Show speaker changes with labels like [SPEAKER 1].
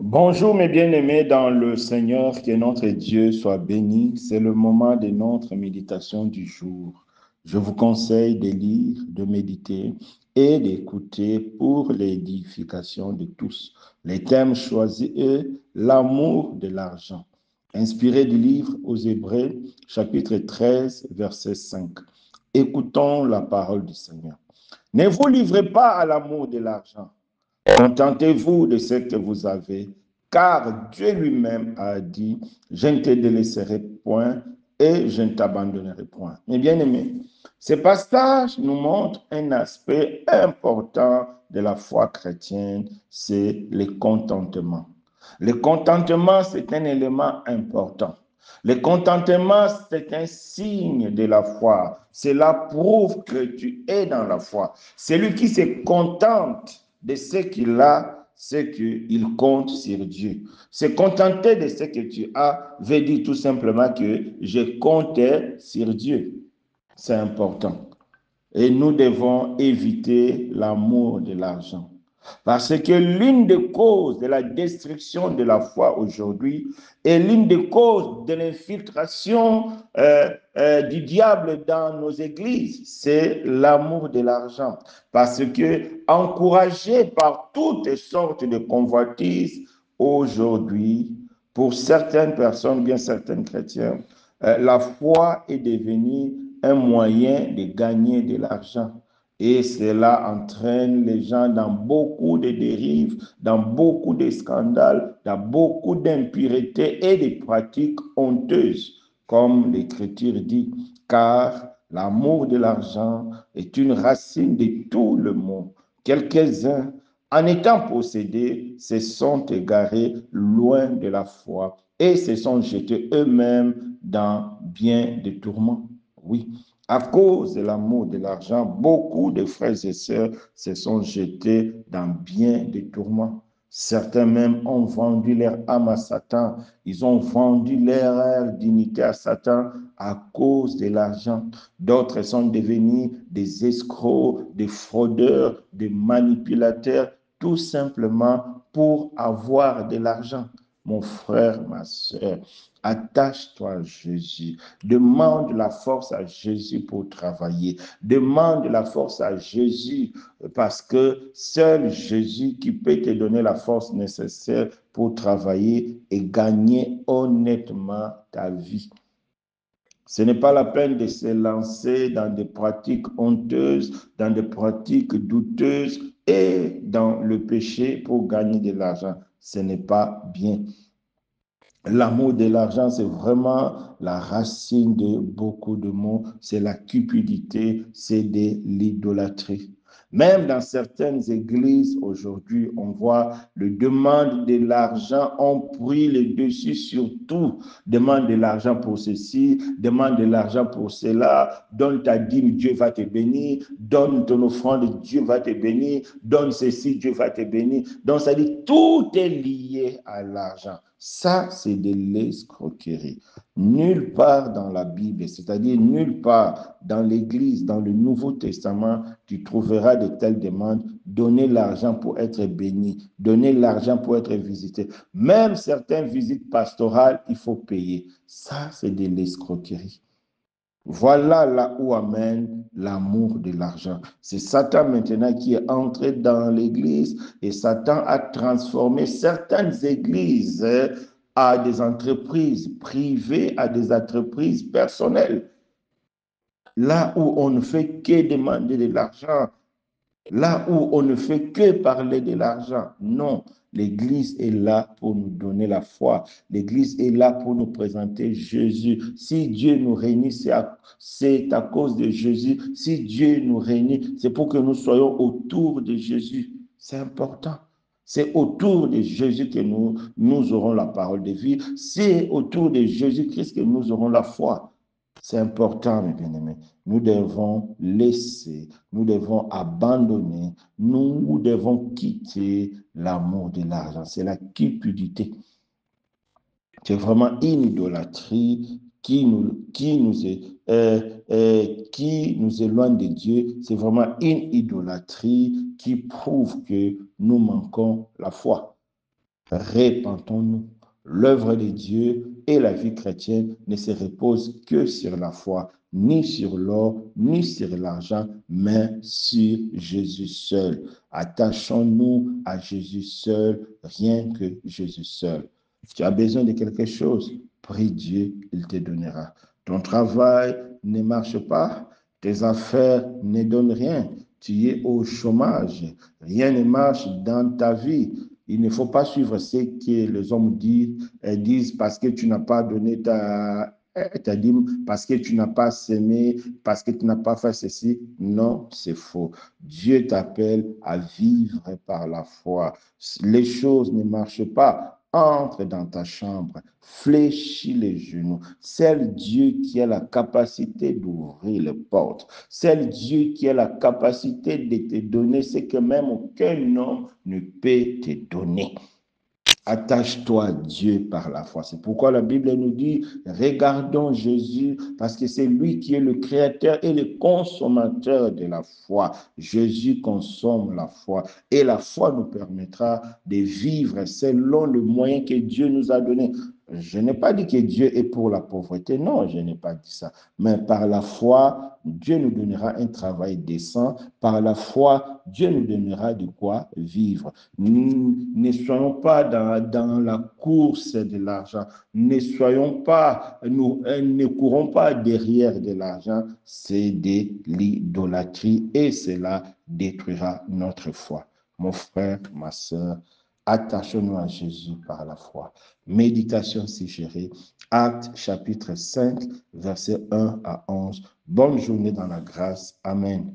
[SPEAKER 1] Bonjour mes bien-aimés dans le Seigneur, que notre Dieu soit béni. C'est le moment de notre méditation du jour. Je vous conseille de lire, de méditer et d'écouter pour l'édification de tous. Les thèmes choisis est l'amour de l'argent. Inspiré du livre aux Hébreux, chapitre 13, verset 5. Écoutons la parole du Seigneur. Ne vous livrez pas à l'amour de l'argent. Contentez-vous de ce que vous avez, car Dieu lui-même a dit, je ne te délaisserai point et je ne t'abandonnerai point. Mes bien-aimés, ce passage nous montre un aspect important de la foi chrétienne, c'est le contentement. Le contentement, c'est un élément important. Le contentement, c'est un signe de la foi. Cela prouve que tu es dans la foi. Celui qui se contente de ce qu'il a, c'est qu'il compte sur Dieu. Se contenter de ce que tu as veut dire tout simplement que je comptais sur Dieu. C'est important. Et nous devons éviter l'amour de l'argent. Parce que l'une des causes de la destruction de la foi aujourd'hui est l'une des causes de l'infiltration du diable dans nos églises, c'est l'amour de l'argent. Parce que, encouragé par toutes sortes de convoitises, aujourd'hui, pour certaines personnes, bien certains chrétiens, la foi est devenue un moyen de gagner de l'argent. Et cela entraîne les gens dans beaucoup de dérives, dans beaucoup de scandales, dans beaucoup d'impuretés et de pratiques honteuses, comme l'Écriture dit, car l'amour de l'argent est une racine de tout le monde. Quelques-uns, en étant possédés, se sont égarés loin de la foi et se sont jetés eux-mêmes dans bien des tourments. Oui, à cause de l'amour de l'argent, beaucoup de frères et sœurs se sont jetés dans bien des tourments. Certains même ont vendu leur âme à Satan. Ils ont vendu leur dignité à Satan à cause de l'argent. D'autres sont devenus des escrocs, des fraudeurs, des manipulateurs, tout simplement pour avoir de l'argent. Mon frère, ma soeur, attache-toi à Jésus. Demande la force à Jésus pour travailler. Demande la force à Jésus parce que seul Jésus qui peut te donner la force nécessaire pour travailler et gagner honnêtement ta vie. Ce n'est pas la peine de se lancer dans des pratiques honteuses, dans des pratiques douteuses et dans le péché pour gagner de l'argent. Ce n'est pas bien. L'amour de l'argent, c'est vraiment la racine de beaucoup de maux. C'est la cupidité, c'est de l'idolâtrie. Même dans certaines églises aujourd'hui, on voit le demande de l'argent ont pris le dessus sur tout. Demande de l'argent pour ceci, demande de l'argent pour cela, donne ta dîme, Dieu va te bénir, donne ton offrande, Dieu va te bénir, donne ceci, Dieu va te bénir. Donc, ça dit, tout est lié à l'argent. Ça, c'est de l'escroquerie. Nulle part dans la Bible, c'est-à-dire nulle part dans l'Église, dans le Nouveau Testament, tu trouveras de telles demandes. Donner l'argent pour être béni, donner l'argent pour être visité. Même certaines visites pastorales, il faut payer. Ça, c'est de l'escroquerie. Voilà là où amène l'amour de l'argent. C'est Satan maintenant qui est entré dans l'église et Satan a transformé certaines églises à des entreprises privées, à des entreprises personnelles. Là où on ne fait que demander de l'argent, là où on ne fait que parler de l'argent. Non, l'Église est là pour nous donner la foi. L'Église est là pour nous présenter Jésus. Si Dieu nous réunit, c'est à cause de Jésus. Si Dieu nous réunit, c'est pour que nous soyons autour de Jésus. C'est important. C'est autour de Jésus que nous aurons la parole de vie. C'est autour de Jésus-Christ que nous aurons la foi. C'est important, mes bien-aimés. Nous devons laisser, nous devons abandonner, nous devons quitter l'amour de l'argent. C'est la cupidité. C'est vraiment une idolâtrie qui nous éloigne de Dieu. C'est vraiment une idolâtrie qui prouve que nous manquons la foi. Répentons-nous. L'œuvre de Dieu et la vie chrétienne ne se reposent que sur la foi, ni sur l'or, ni sur l'argent, mais sur Jésus seul. Attachons-nous à Jésus seul, rien que Jésus seul. Tu as besoin de quelque chose, prie Dieu, il te donnera. Ton travail ne marche pas, tes affaires ne donnent rien, tu es au chômage, rien ne marche dans ta vie. Il ne faut pas suivre ce que les hommes disent parce que tu n'as pas donné ta dîme, parce que tu n'as pas sémé, parce que tu n'as pas fait ceci. Non, c'est faux. Dieu t'appelle à vivre par la foi. Les choses ne marchent pas. Entre dans ta chambre, fléchis les genoux. C'est Dieu qui a la capacité d'ouvrir les portes. C'est Dieu qui a la capacité de te donner ce que même aucun homme ne peut te donner. Attache-toi à Dieu par la foi. C'est pourquoi la Bible nous dit, regardons Jésus, parce que c'est lui qui est le créateur et le consommateur de la foi. Jésus consomme la foi et la foi nous permettra de vivre selon le moyen que Dieu nous a donné. Je n'ai pas dit que Dieu est pour la pauvreté, non, je n'ai pas dit ça. Mais par la foi, Dieu nous donnera un travail décent. Par la foi, Dieu nous donnera de quoi vivre. Nous ne soyons pas dans la course de l'argent. Ne soyons pas, nous ne courons pas derrière de l'argent. C'est de l'idolâtrie et cela détruira notre foi. Mon frère, ma soeur, attachons-nous à Jésus par la foi. Méditation suggérée, Actes chapitre 5, versets 1 à 11. Bonne journée dans la grâce. Amen.